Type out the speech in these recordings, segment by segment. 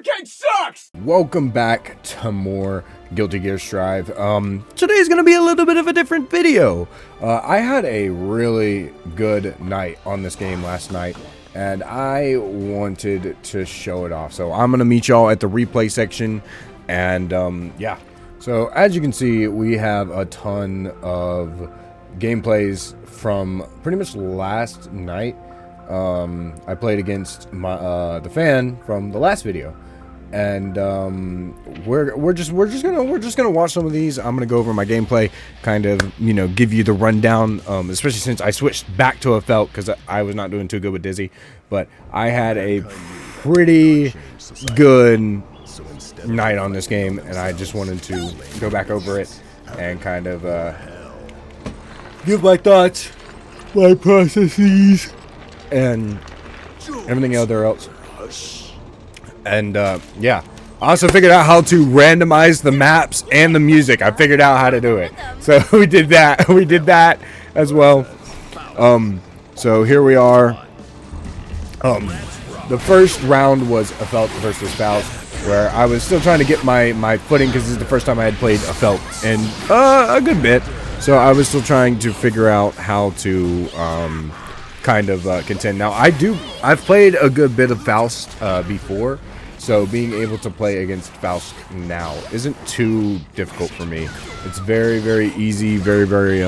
arcade sucks! Welcome back to more Guilty Gear Strive. Today's gonna be a little bit of a different video. I had a really good night on this game last night, and I wanted to show it off. So I'm gonna meet y'all at the replay section, and yeah. So as you can see, we have a ton of gameplays from pretty much last night. I played against the fan from the last video, and we're just gonna watch some of these. I'm gonna go over my gameplay, kind of give you the rundown, especially since I switched back to a felt because I was not doing too good with Dizzy, but I had a pretty good night on this game, and I just wanted to go back over it and kind of give my thoughts, my processes, and everything else. And yeah, I also figured out how to randomize the maps and the music. I figured out how to do it, so we did that as well. So here we are. The first round was a felt versus Faust, where I was still trying to get my footing because this is the first time I had played a felt in a good bit. So I was still trying to figure out how to kind of contend. Now I've played a good bit of Faust before, so being able to play against Faust now isn't too difficult for me. It's very, very easy, very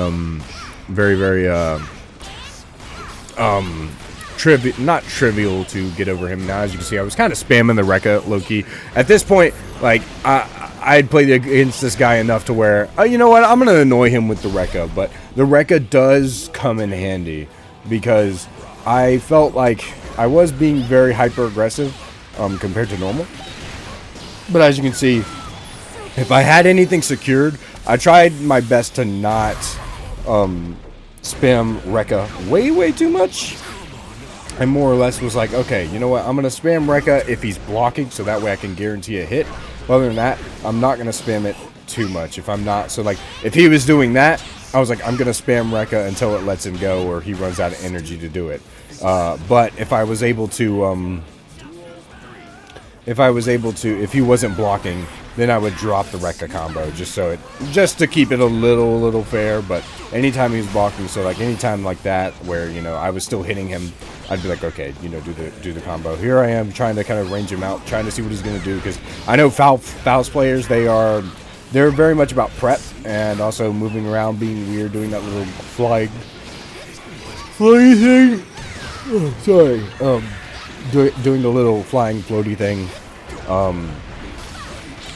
not trivial to get over him. Now, as you can see, I was kind of spamming the Rekka low-key. At this point, like, I had played against this guy enough to where, you know what, I'm going to annoy him with the Rekka, but the Rekka does come in handy because I felt like I was being very hyper-aggressive compared to normal. But as you can see, if I had anything secured, I tried my best to not spam Rekka way too much. I more or less was like, okay, you know what, I'm going to spam Rekka if he's blocking, so that way I can guarantee a hit. Other than that, I'm not going to spam it too much if I'm not. So, like, if he was doing that, I was like, I'm going to spam Rekka until it lets him go or he runs out of energy to do it. But if I was able to, if he wasn't blocking, then I would drop the Rekka combo just to keep it a little fair. But anytime he was blocking, so like anytime like that where I was still hitting him, I'd be like, okay, do the combo. Here I am trying to kind of range him out, trying to see what he's gonna do, because I know Faust players, they're very much about prep and also moving around, being weird, doing that little flying thing. Oh, sorry, doing the little flying floaty thing.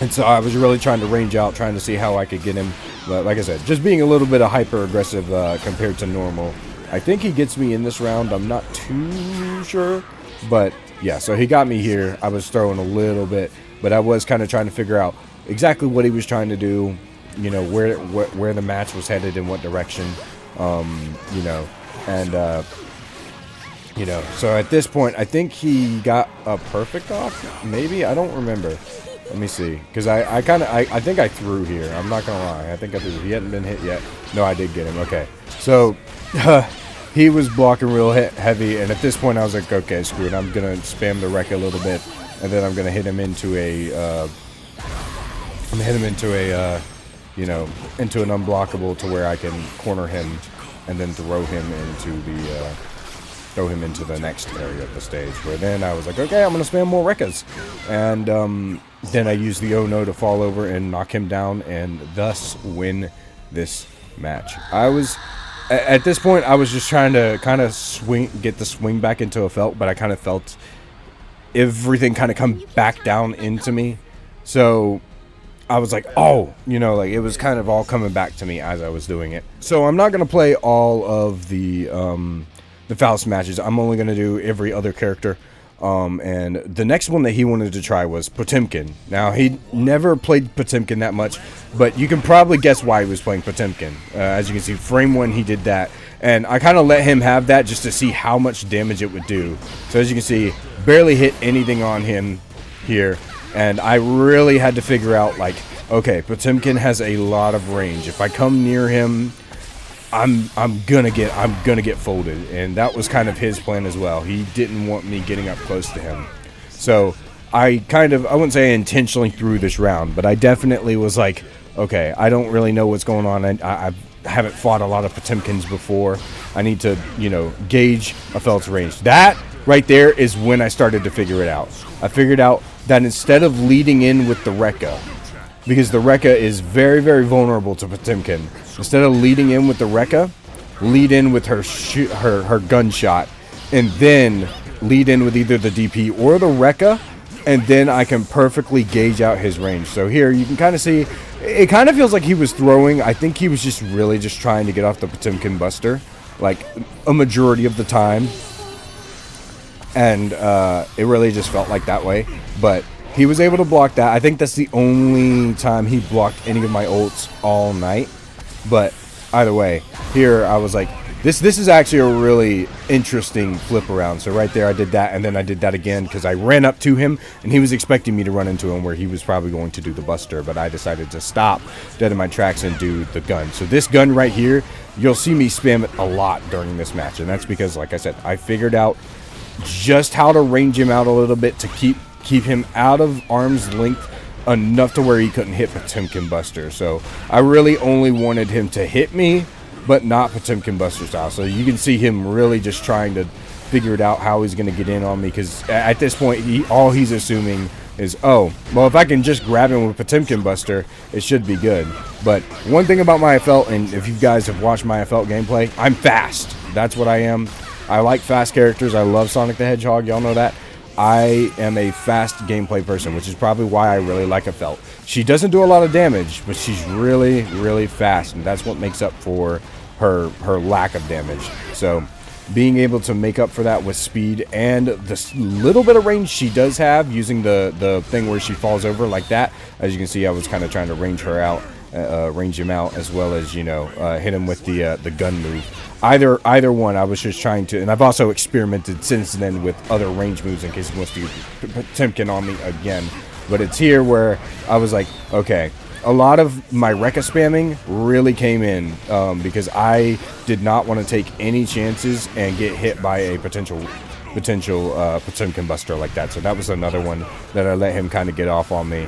And so I was really trying to range out, trying to see how I could get him. But like I said, just being a little bit of hyper-aggressive compared to normal. I think he gets me in this round. I'm not too sure. But yeah, so he got me here. I was throwing a little bit, but I was kind of trying to figure out exactly what he was trying to do, where the match was headed, in what direction, so at this point, I think he got a perfect off, maybe? I don't remember. Let me see, because I think I threw here. I'm not gonna lie. I think I threw. He hadn't been hit yet. No, I did get him. Okay, so he was blocking real heavy, and at this point, I was like, okay, screw it. I'm gonna spam the Rekka a little bit, and then I'm gonna hit him into into an unblockable to where I can corner him, and then throw him into the next area of the stage, where then I was like, okay, I'm going to spam more Rekkas. And then I used the Oh-No to fall over and knock him down and thus win this match. At this point, I was just trying to kind of get the swing back into a felt, but I kind of felt everything kind of come back down into me. So I was like, oh, like it was kind of all coming back to me as I was doing it. So I'm not going to play all of the Faust matches. I'm only going to do every other character. And the next one that he wanted to try was Potemkin. Now, he never played Potemkin that much, but you can probably guess why he was playing Potemkin. As you can see, frame 1, he did that. And I kind of let him have that just to see how much damage it would do. So as you can see, barely hit anything on him here. And I really had to figure out, like, okay, Potemkin has a lot of range. If I come near him, I'm gonna get folded, and that was kind of his plan as well. He didn't want me getting up close to him. So I wouldn't say I intentionally threw this round, but I definitely was like, okay, I don't really know what's going on. I haven't fought a lot of Potemkins before. I need to, you know, gauge Afelt's range. That right there is when I started to figure it out. I figured out that instead of leading in with the Rekka, because the Rekka is very, very vulnerable to Potemkin, instead of leading in with the Rekka, lead in with her gunshot, and then lead in with either the DP or the Rekka, and then I can perfectly gauge out his range. So here you can kind of see, it kind of feels like he was throwing. I think he was just really just trying to get off the Potemkin Buster, like a majority of the time. And it really just felt like that way. But he was able to block that. I think that's the only time he blocked any of my ults all night. But either way, here I was like, this is actually a really interesting flip around. So right there I did that, and then I did that again because I ran up to him and he was expecting me to run into him where he was probably going to do the Buster, but I decided to stop dead in my tracks and do the gun. So this gun right here, you'll see me spam it a lot during this match, and that's because, like I said, I figured out just how to range him out a little bit to keep him out of arm's length enough to where he couldn't hit Potemkin Buster. So I really only wanted him to hit me, but not Potemkin Buster style. So you can see him really just trying to figure it out how he's going to get in on me, because at this point all he's assuming is, oh, well, if I can just grab him with Potemkin Buster, it should be good. But one thing about my Afelt, and if you guys have watched my Afelt gameplay, I'm fast. That's what I am. I like fast characters. I love Sonic the Hedgehog. Y'all know that. I am a fast gameplay person, which is probably why I really like Afelt. She doesn't do a lot of damage, but she's really, really fast, and that's what makes up for her lack of damage. So being able to make up for that with speed and the little bit of range she does have, using the thing where she falls over like that. As you can see, I was kind of trying to range her out, range him out, as well as, you know, hit him with the gun move. Either one, I was just trying to, and I've also experimented since then with other range moves in case he wants to get Potemkin on me again. But it's here where I was like, okay, a lot of my Rekka spamming really came in because I did not want to take any chances and get hit by a potential Potemkin Buster like that. So that was another one that I let him kind of get off on me,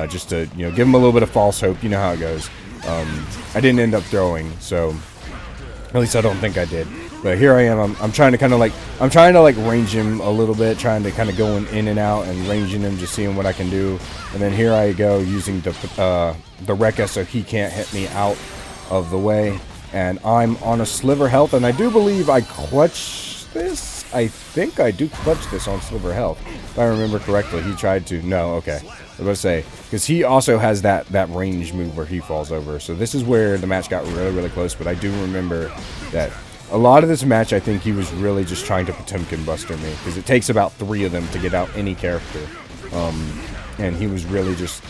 just to, you know, give him a little bit of false hope. You know how it goes. I didn't end up throwing, so at least I don't think I did. But here I am. I'm trying to kind of like range him a little bit, trying to kind of go in and out and ranging him, just seeing what I can do. And then here I go using the Rekka so he can't hit me out of the way. And I'm on a sliver health, and I do believe I clutch this. I think I do clutch this on sliver health, if I remember correctly. He tried to. No, okay. I was going to say, because he also has that range move where he falls over. So this is where the match got really, really close. But I do remember that a lot of this match, I think he was really just trying to Potemkin Buster me, because it takes about 3 of them to get out any character. And he was really just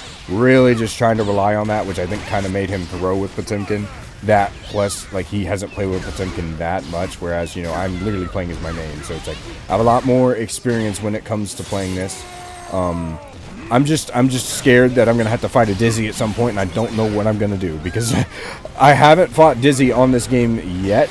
trying to rely on that, which I think kind of made him throw with Potemkin. That plus, like, he hasn't played with Potemkin that much, whereas, you know, I'm literally playing as my main. So it's like I have a lot more experience when it comes to playing this. I'm just scared that I'm gonna have to fight a Dizzy at some point, and I don't know what I'm gonna do, because I haven't fought Dizzy on this game yet.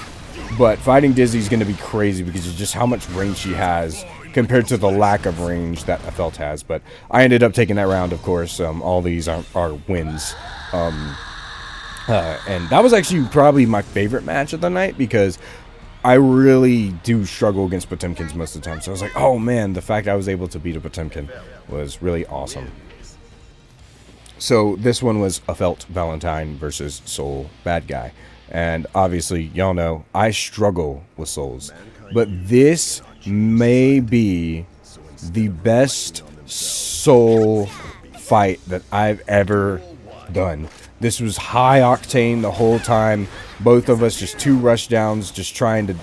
But fighting Dizzy is going to be crazy because of just how much range she has compared to the lack of range that Afelt has. But I ended up taking that round, of course. All these are wins. And that was actually probably my favorite match of the night, because I really do struggle against Potemkins most of the time. So I was like, oh man, the fact I was able to beat a Potemkin was really awesome. So this one was Afelt Valentine versus Soul Bad Guy. And obviously, y'all know, I struggle with Souls. But this may be the best Soul fight that I've ever done. This was high octane the whole time. Both of us just 2 rush downs, just trying to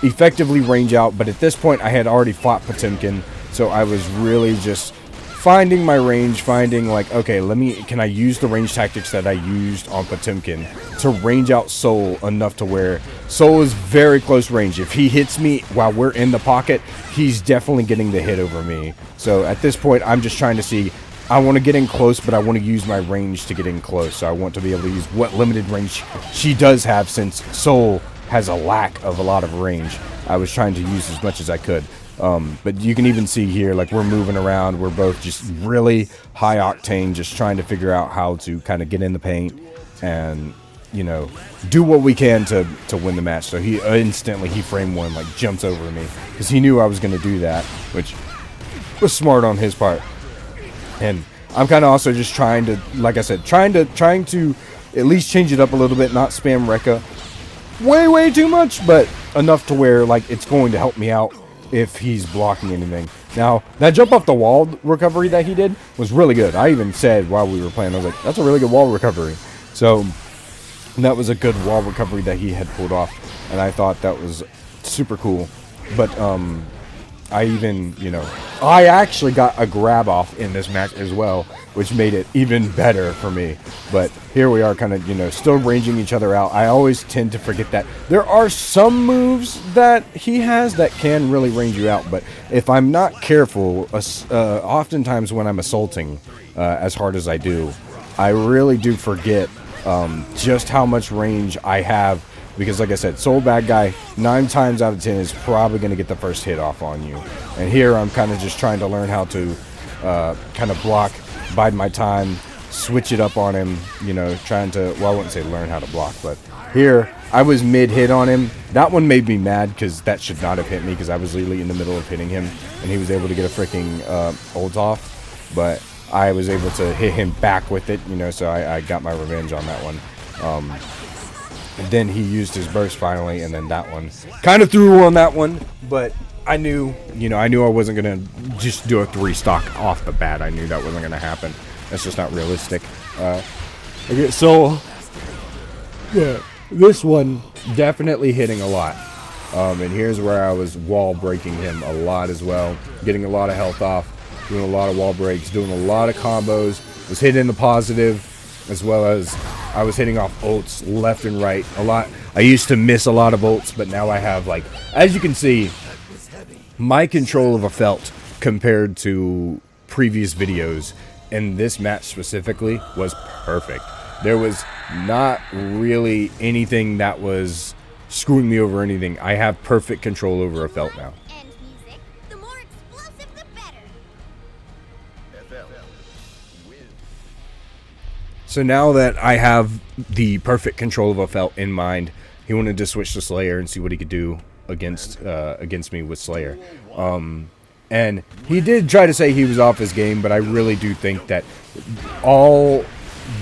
effectively range out. But at this point, I had already fought Potemkin. So I was really just finding my range, finding like, okay, can I use the range tactics that I used on Potemkin to range out Soul enough to where Soul is very close range. If he hits me while we're in the pocket, he's definitely getting the hit over me. So at this point, I'm just trying to see, I want to get in close, but I want to use my range to get in close. So I want to be able to use what limited range she does have, since Soul has a lack of a lot of range. I was trying to use as much as I could. But you can even see here, like, we're moving around. We're both just really high octane, just trying to figure out how to kind of get in the paint and, you know, do what we can to win the match. So he instantly, frame one, like, jumps over me because he knew I was going to do that, which was smart on his part. And I'm kind of also just trying to, like I said, trying to at least change it up a little bit, not spam Rekka way too much, but enough to where, like, it's going to help me out if he's blocking anything. Now, that jump off the wall recovery that he did was really good. I even said while we were playing, I was like, that's a really good wall recovery. So that was a good wall recovery that he had pulled off, and I thought that was super cool. But I even, you know, I actually got a grab off in this match as well, which made it even better for me. But here we are kind of, you know, still ranging each other out. I always tend to forget that there are some moves that he has that can really range you out. But if I'm not careful, oftentimes when I'm assaulting as hard as I do, I really do forget just how much range I have. Because, like I said, Soul Bad Guy, 9 times out of 10 is probably going to get the first hit off on you. And here I'm kind of just trying to learn how to kind of block, bide my time, switch it up on him, you know, trying to, well, I wouldn't say learn how to block, but here I was mid-hit on him. That one made me mad because that should not have hit me because I was literally in the middle of hitting him, and he was able to get a freaking ult off. But I was able to hit him back with it, you know, so I got my revenge on that one. And then he used his burst finally, and then that one kind of threw on that one. But I knew, you know, I wasn't going to just do a 3-stock off the bat. I knew that wasn't going to happen. That's just not realistic. Okay, so, yeah, this one definitely hitting a lot. And here's where I was wall breaking him a lot as well. Getting a lot of health off, doing a lot of wall breaks, doing a lot of combos. Was hitting the positive, as well as I was hitting off ults left and right a lot. I used to miss a lot of ults, but now I have, like, as you can see, my control of a felt compared to previous videos in this match specifically was perfect. There was not really anything that was screwing me over or anything. I have perfect control over a felt now. And music, the more explosive the better. So now that I have the perfect control of a felt in mind, he wanted to switch to Slayer and see what he could do against me with Slayer. And he did try to say he was off his game, but I really do think that all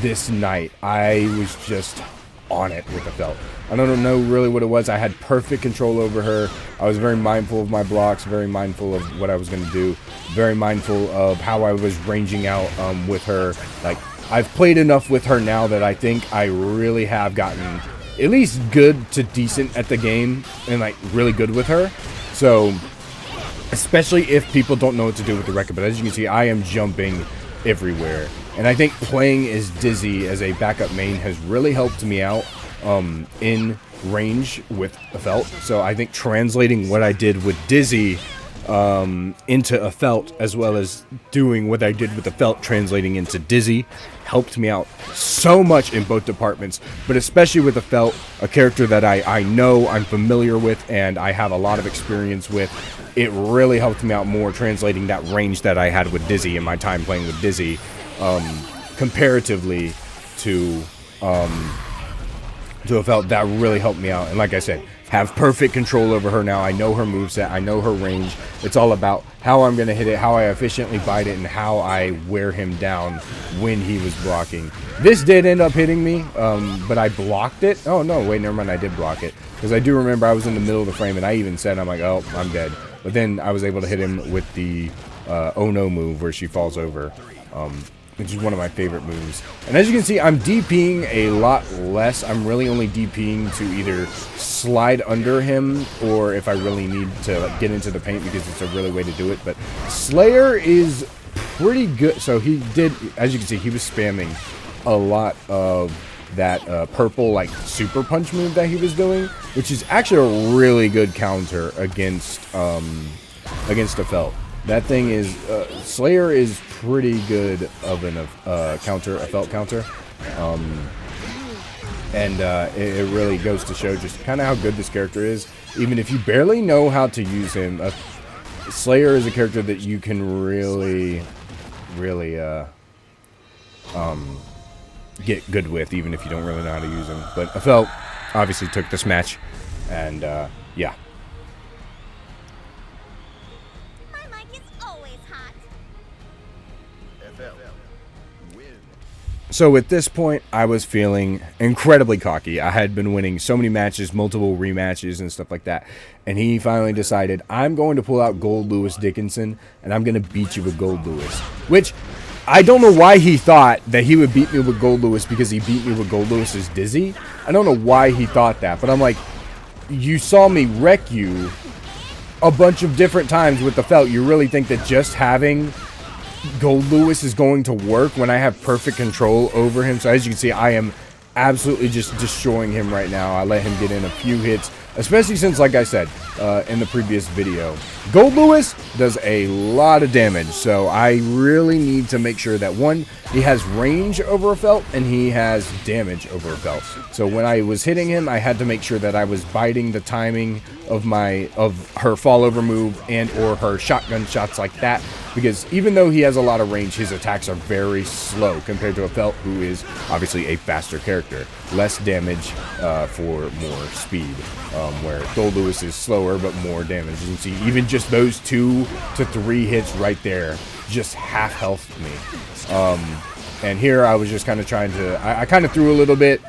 this night I was just on it with the felt. I don't know really what it was. I had perfect control over her. I was very mindful of my blocks, very mindful of what I was going to do, very mindful of how I was ranging out with her. Like, I've played enough with her now that I think I really have gotten at least good to decent at the game and, like, really good with her. So, especially if people don't know what to do with the Rekka. But as you can see, I am jumping everywhere. And I think playing as Dizzy as a backup main has really helped me out in range with a felt. So I think translating what I did with Dizzy into a felt, as well as doing what I did with the felt translating into Dizzy, helped me out so much in both departments, but especially with the felt, a character that I know, I'm familiar with, and I have a lot of experience with. It really helped me out more translating that range that I had with Dizzy in my time playing with Dizzy, comparatively to a felt. That really helped me out. And like I said, have perfect control over her now. I know her moveset, I know her range. It's all about how I'm going to hit it, how I efficiently bite it, and how I wear him down when he was blocking. This did end up hitting me, but I blocked it. Oh no, wait, never mind, I did block it. Because I do remember I was in the middle of the frame, and I even said, I'm like, oh, I'm dead. But then I was able to hit him with the Oh No move, where she falls over, which is one of my favorite moves. And as you can see, I'm DPing a lot less. I'm really only DPing to either slide under him, or if I really need to, like, get into the paint, because it's a really way to do it. But Slayer is pretty good. So he did, as you can see, he was spamming a lot of that purple, like, super punch move that he was doing, which is actually a really good counter against a felt. That thing is, Slayer is pretty good of a counter, a felt counter. And it really goes to show just kind of how good this character is. Even if you barely know how to use him, Slayer is a character that you can really get good with, even if you don't really know how to use him. But Afel obviously took this match, and yeah. My mic is always hot. So at this point, I was feeling incredibly cocky. I had been winning so many matches, multiple rematches and stuff like that. And he finally decided, I'm going to pull out Gold Lewis Dickinson, and I'm going to beat you with Gold Lewis. Which, I don't know why he thought that he would beat me with Gold Lewis because he beat me with Gold Lewis's Dizzy. I don't know why he thought that, but I'm like, you saw me wreck you a bunch of different times with the Felt. You really think that just having Gold Lewis is going to work when I have perfect control over him? So as you can see, I am absolutely just destroying him right now. I let him get in a few hits, especially since, like I said in the previous video, Gold Lewis does a lot of damage. So I really need to make sure that, one, he has range over a Felt and he has damage over a Felt. So when I was hitting him, I had to make sure that I was biting the timing of her fall over move and or her shotgun shots like that, because even though he has a lot of range, his attacks are very slow compared to a Felt, who is obviously a faster character. Less damage for more speed, where Gold Lewis is slower but more damage. You can see even just those 2 to 3 hits right there just half healthed me. And here I was just kind of trying to, I kind of threw a little bit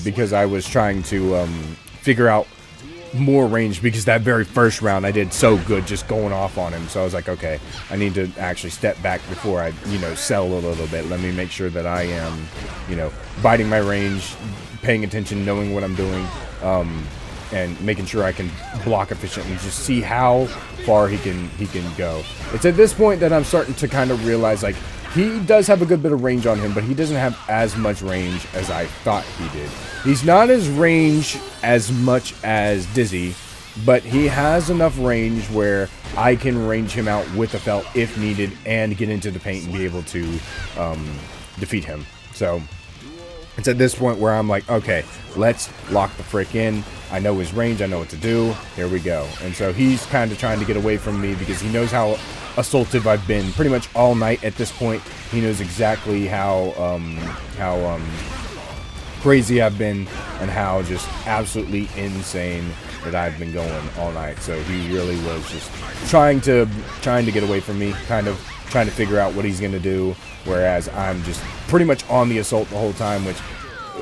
because I was trying to figure out more range, because that very first round I did so good just going off on him. So I was like, okay, I need to actually step back before I, sell a little bit. Let me make sure that I am, biting my range, paying attention, knowing what I'm doing, and making sure I can block efficiently, just see how far he can go. It's at this point that I'm starting to kind of realize, like, he does have a good bit of range on him, but he doesn't have as much range as I thought he did. He's not as range as much as Dizzy, but he has enough range where I can range him out with a Felt if needed and get into the paint and be able to defeat him. So it's at this point where I'm like, okay, let's lock the frick in. I know his range, I know what to do. Here we go. And so he's kind of trying to get away from me because he knows how assaultive I've been pretty much all night at this point. He knows exactly how crazy I've been and how just absolutely insane that I've been going all night. So he really was just trying to get away from me, kind of trying to figure out what he's going to do, whereas I'm just pretty much on the assault the whole time, which,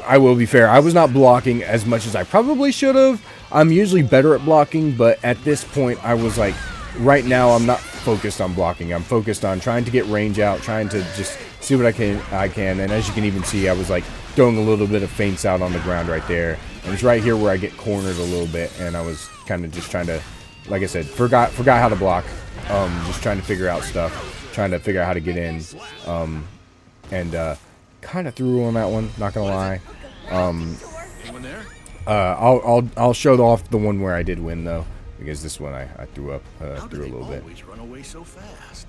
I will be fair, I was not blocking as much as I probably should have. I'm usually better at blocking, but at this point I was like, right now I'm not focused on blocking. I'm focused on trying to get range out, trying to just see what I can. And as you can even see, I was like throwing a little bit of feints out on the ground right there. And it's right here where I get cornered a little bit, and I was kind of just trying to, like I said, forgot how to block. Just trying to figure out stuff, trying to figure out how to get in. And kind of threw on that one, not gonna lie. I'll show off the one where I did win though, because this one I threw up through a little bit. Run away so fast.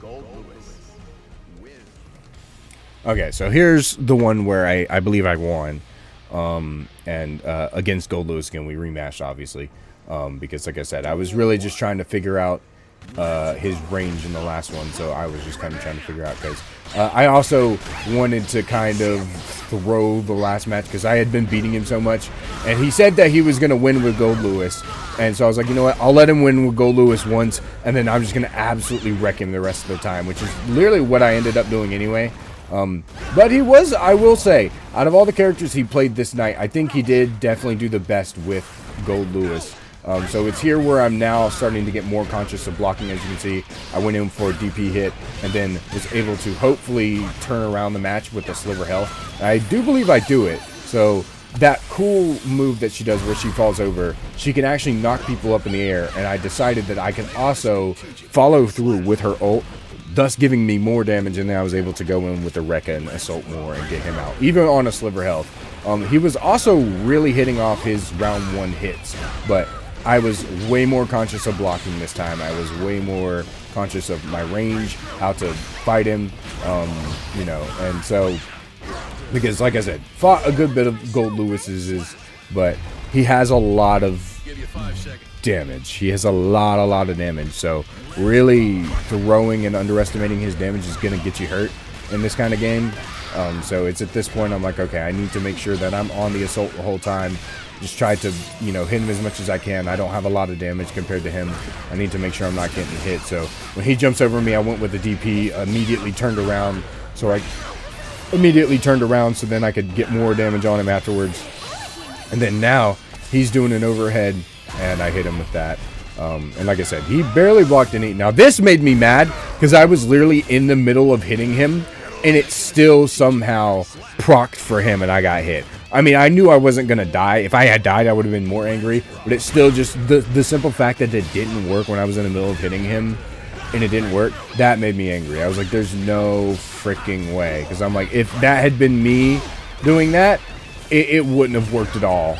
Gold Lewis win. Okay, so here's the one where I believe I won, and against Gold Lewis again. We rematched, obviously, because like I said, I was really just trying to figure out his range in the last one, so I was just kind of trying to figure out, because I also wanted to kind of throw the last match because I had been beating him so much, and he said that he was going to win with Gold Lewis, and so I was like, you know what, I'll let him win with Gold Lewis once, and then I'm just going to absolutely wreck him the rest of the time, which is literally what I ended up doing anyway. But he was, I will say, out of all the characters he played this night, I think he did definitely do the best with Gold Lewis. So it's here where I'm now starting to get more conscious of blocking. As you can see, I went in for a DP hit and then was able to hopefully turn around the match with the sliver health. I do believe I do it. So that cool move that she does where she falls over, she can actually knock people up in the air, and I decided that I can also follow through with her ult, thus giving me more damage, and then I was able to go in with the Rekka and assault more and get him out, even on a sliver health. He was also really hitting off his round 1 hits, but I was way more conscious of blocking this time. I was way more conscious of my range, how to fight him, you know, and so, because like I said, fought a good bit of Gold Lewis's, but he has a lot of Give you 5 seconds. damage. He has a lot of damage. So really throwing and underestimating his damage is going to get you hurt in this kind of game. So it's at this point I'm like, okay, I need to make sure that I'm on the assault the whole time. Just try to, you know, hit him as much as I can. I don't have a lot of damage compared to him. I need to make sure I'm not getting hit. So when he jumps over me, I went with the DP, immediately turned around. So I immediately turned around so then I could get more damage on him afterwards. And then now he's doing an overhead and I hit him with that. And like I said, he barely blocked any. Now this made me mad because I was literally in the middle of hitting him and it still somehow procced for him and I got hit. I mean, I knew I wasn't going to die. If I had died, I would have been more angry. But it's still just the simple fact that it didn't work when I was in the middle of hitting him and it didn't work, that made me angry. I was like, there's no freaking way. Because I'm like, if that had been me doing that, it wouldn't have worked at all.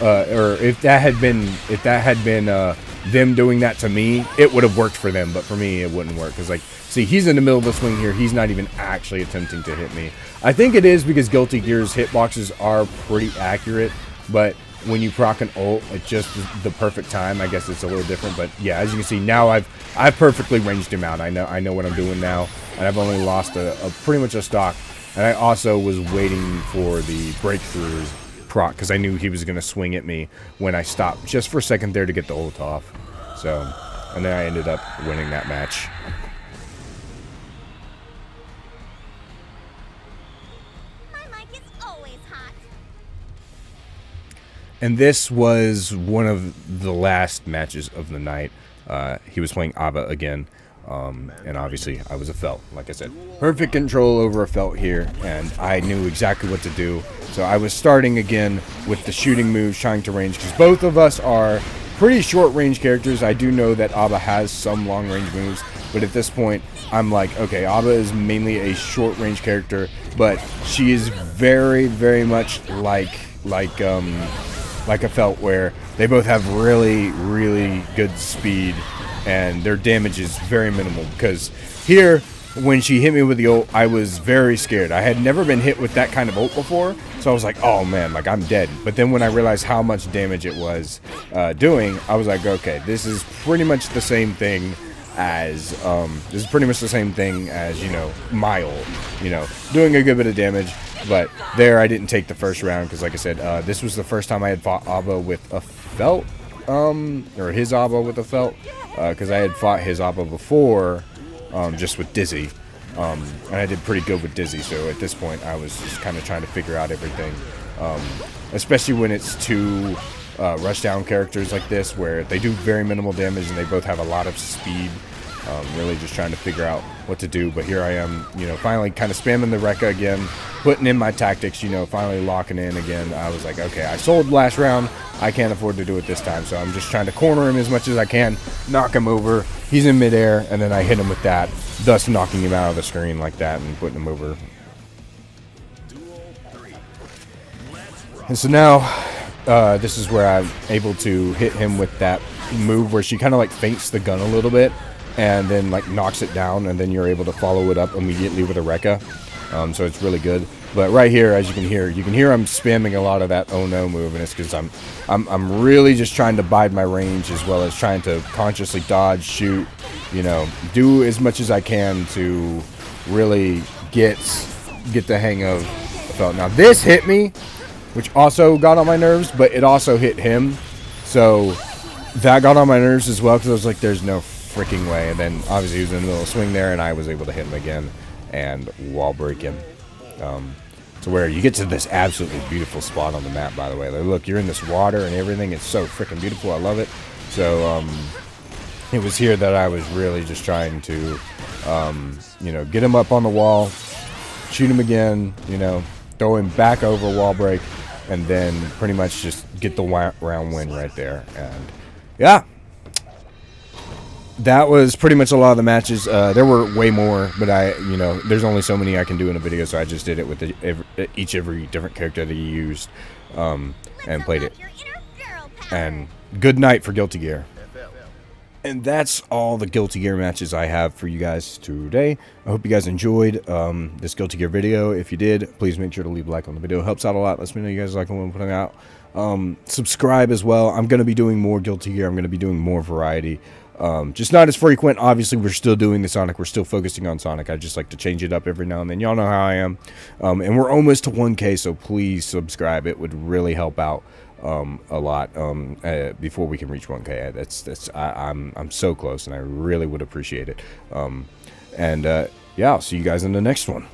Or if that had been them doing that to me, it would have worked for them. But for me, it wouldn't work. Because, like, see, he's in the middle of the swing here. He's not even actually attempting to hit me. I think it is because Guilty Gear's hitboxes are pretty accurate. But when you proc an ult at just the perfect time, I guess it's a little different. But yeah, as you can see, now I've perfectly ranged him out. I know what I'm doing now. And I've only lost a pretty much a stock. And I also was waiting for the breakthroughs proc because I knew he was going to swing at me when I stopped just for a second there to get the ult off. So, and then I ended up winning that match. My mic is always hot. And this was one of the last matches of the night. He was playing Aba again. And obviously I was a felt, like I said. Perfect control over a felt here, and I knew exactly what to do. So I was starting again with the shooting moves, trying to range, because both of us are pretty short range characters. I do know that Aba has some long range moves, but at this point I'm like, okay, Aba is mainly a short range character, but she is very much like a felt, where they both have really good speed and their damage is very minimal. Because here, when she hit me with the ult, I was very scared. I had never been hit with that kind of ult before, so I was like, oh man, like I'm dead. But then when I realized how much damage it was doing, I was like, okay, this is pretty much the same thing as you know, my ult, you know, doing a good bit of damage. But there I didn't take the first round because, like I said, this was the first time I had fought Aba with a felt, or his Aba with a felt, because I had fought his Aba before, just with Dizzy, and I did pretty good with Dizzy. So at this point I was just kind of trying to figure out everything, especially when it's two rushdown characters like this, where they do very minimal damage and they both have a lot of speed. Really just trying to figure out what to do. But here I am, you know, finally kind of spamming the Rekka again, putting in my tactics, you know, finally locking in again. I was like, okay, I sold last round, I can't afford to do it this time, so I'm just trying to corner him as much as I can, knock him over. He's in midair, and then I hit him with that, thus knocking him out of the screen like that and putting him over. And so now this is where I'm able to hit him with that move where she kind of like feints the gun a little bit and then like knocks it down, and then you're able to follow it up immediately with a Rekka. So it's really good. But right here, as you can hear I'm spamming a lot of that oh no move, and it's because I'm really just trying to bide my range, as well as trying to consciously dodge, shoot, you know, do as much as I can to really get the hang of the felt. Now this hit me, which also got on my nerves, but it also hit him, so that got on my nerves as well, because I was like, there's no freaking way. And then obviously he was in the middle of swing there, and I was able to hit him again and wall break him. So where you get to this absolutely beautiful spot on the map, by the way. Like, look, you're in this water and everything. It's so freaking beautiful. I love it. So it was here that I was really just trying to, you know, get him up on the wall, shoot him again, you know, throw him back over wall break, and then pretty much just get the round win right there. And yeah, that was pretty much a lot of the matches. There were way more, but you know, there's only so many I can do in a video, so I just did it with every different character that he used, and played it. And good night for Guilty Gear. And that's all the Guilty Gear matches I have for you guys today. I hope you guys enjoyed this Guilty Gear video. If you did, please make sure to leave a like on the video. It helps out a lot. Lets me know you guys like what I'm putting out. Subscribe as well. I'm going to be doing more Guilty Gear. I'm going to be doing more variety. Just not as frequent. Obviously, we're still doing the Sonic. We're still focusing on Sonic. I just like to change it up every now and then. Y'all know how I am. And we're almost to 1K, so please subscribe. It would really help out a lot before we can reach 1K. I'm so close, and I really would appreciate it. Yeah, I'll see you guys in the next one.